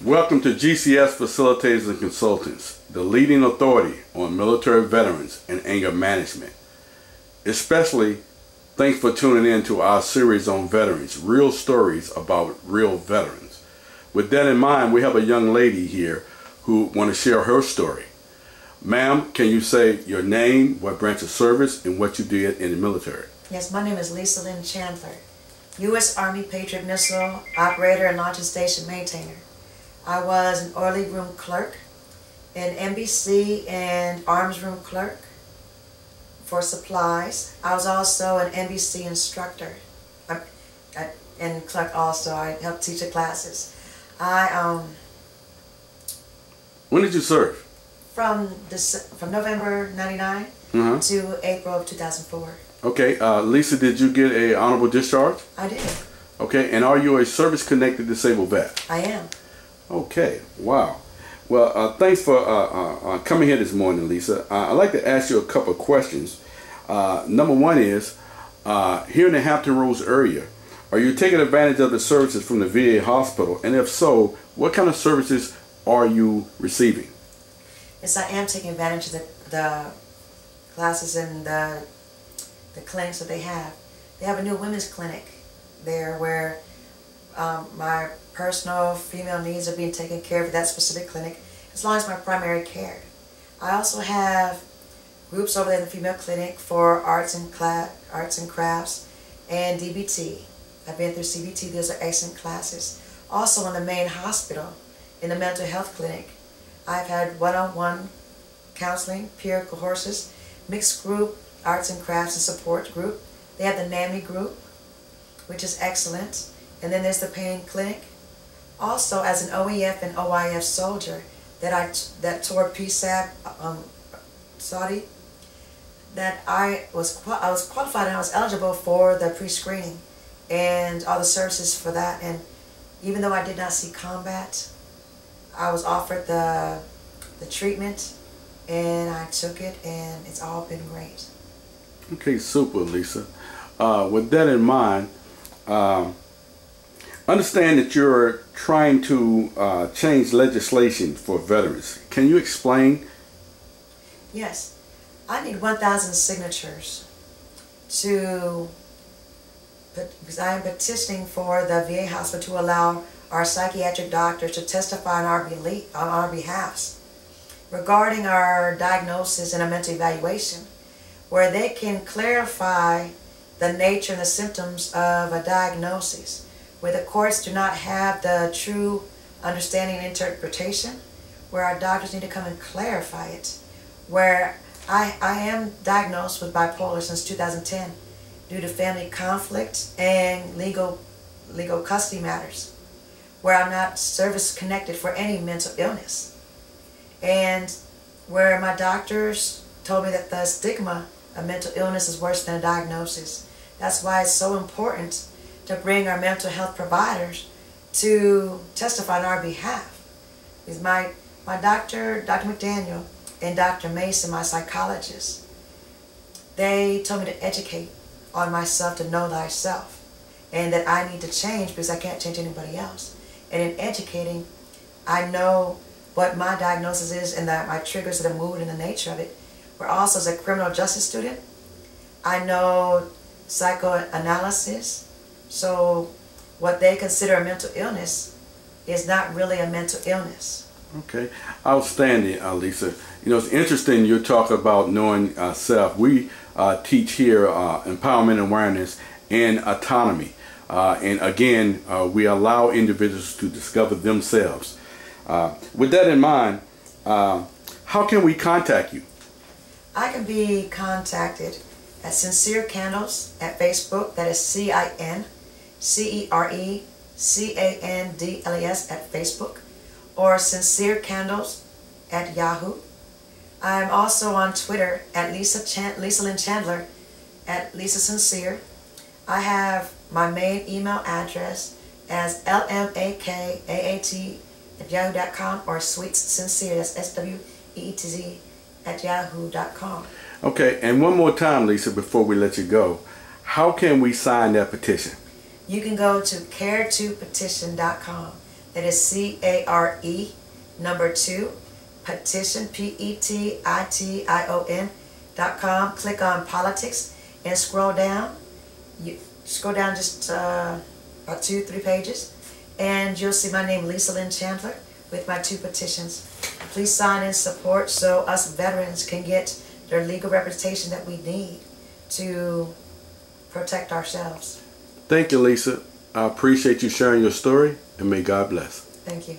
Welcome to GCS Facilitators and Consultants, the leading authority on military veterans and anger management. Especially, thanks for tuning in to our series on veterans, real stories about real veterans. With that in mind, we have a young lady here who wants to share her story. Ma'am, can you say your name, what branch of service, and what you did in the military? Yes, my name is Lisa Lynn Chandler, U.S. Army Patriot Missile Operator and Launching Station Maintainer. I was an orderly room clerk, an NBC and arms room clerk for supplies. I was also an NBC instructor and clerk also. I helped teach the classes. When did you serve? From November '99 to April of 2004. Okay, Lisa, did you get a honorable discharge? I did. Okay, and are you a service-connected disabled vet? I am. Okay, wow. Well, thanks for coming here this morning, Lisa. I'd like to ask you a couple of questions. Number one is, here in the Hampton Roads area, are you taking advantage of the services from the VA hospital? And if so, what kind of services are you receiving? Yes, I am taking advantage of the classes and the clinics that they have. They have a new women's clinic there where my personal female needs are being taken care of at that specific clinic, as long as my primary care. I also have groups over there in the female clinic for arts and crafts and DBT. I've been through CBT. Those are excellent classes. Also in the main hospital, in the mental health clinic, I've had one-on-one counseling, peer courses, mixed group, arts and crafts and support group. They have the NAMI group, which is excellent. And then there's the pain clinic. Also, as an OEF and OIF soldier that toured PSAP, Saudi, that I was qualified and I was eligible for the pre-screening and all the services for that. And even though I did not see combat, I was offered the treatment, and I took it, and it's all been great. Okay, super, Lisa. With that in mind, understand that you're trying to change legislation for veterans. Can you explain? Yes. I need 1,000 signatures because I am petitioning for the VA hospital to allow our psychiatric doctors to testify on our behalf regarding our diagnosis and a mental evaluation, where they can clarify the nature and the symptoms of a diagnosis, where the courts do not have the true understanding and interpretation, where our doctors need to come and clarify it, where I am diagnosed with bipolar since 2010 due to family conflict and legal custody matters, where I'm not service connected for any mental illness, and where my doctors told me that the stigma of mental illness is worse than a diagnosis. That's why it's so important to bring our mental health providers to testify on our behalf. Because my doctor, Dr. McDaniel, and Dr. Mason, my psychologist, they told me to educate on myself, to know thyself, and that I need to change because I can't change anybody else. And in educating, I know what my diagnosis is and my triggers of the mood and the nature of it. Where also as a criminal justice student, I know psychoanalysis. So what they consider a mental illness is not really a mental illness. Okay, outstanding, Lisa. You know, it's interesting you talk about knowing self. We teach here empowerment, awareness, and autonomy. And again, we allow individuals to discover themselves. With that in mind, how can we contact you? I can be contacted at Sincere Candles at Facebook. That is CINCERECANDLES at Facebook, or Sincere Candles at Yahoo. I'm also on Twitter at Lisa Lynn Chandler at Lisa Sincere. I have my main email address as lmakaat@yahoo.com, or Sweets Sincere, that's SWEETZ at yahoo.com. Okay, and one more time, Lisa, before we let you go, how can we sign that petition? You can go to care2petition.com. That is C-A-R-E, number 2, petition, petition.com. Click on politics and scroll down. You scroll down just about 2-3 pages, and you'll see my name, Lisa Lynn Chandler, with my 2 petitions. Please sign in support so us veterans can get their legal representation that we need to protect ourselves. Thank you, Lisa. I appreciate you sharing your story, and may God bless. Thank you.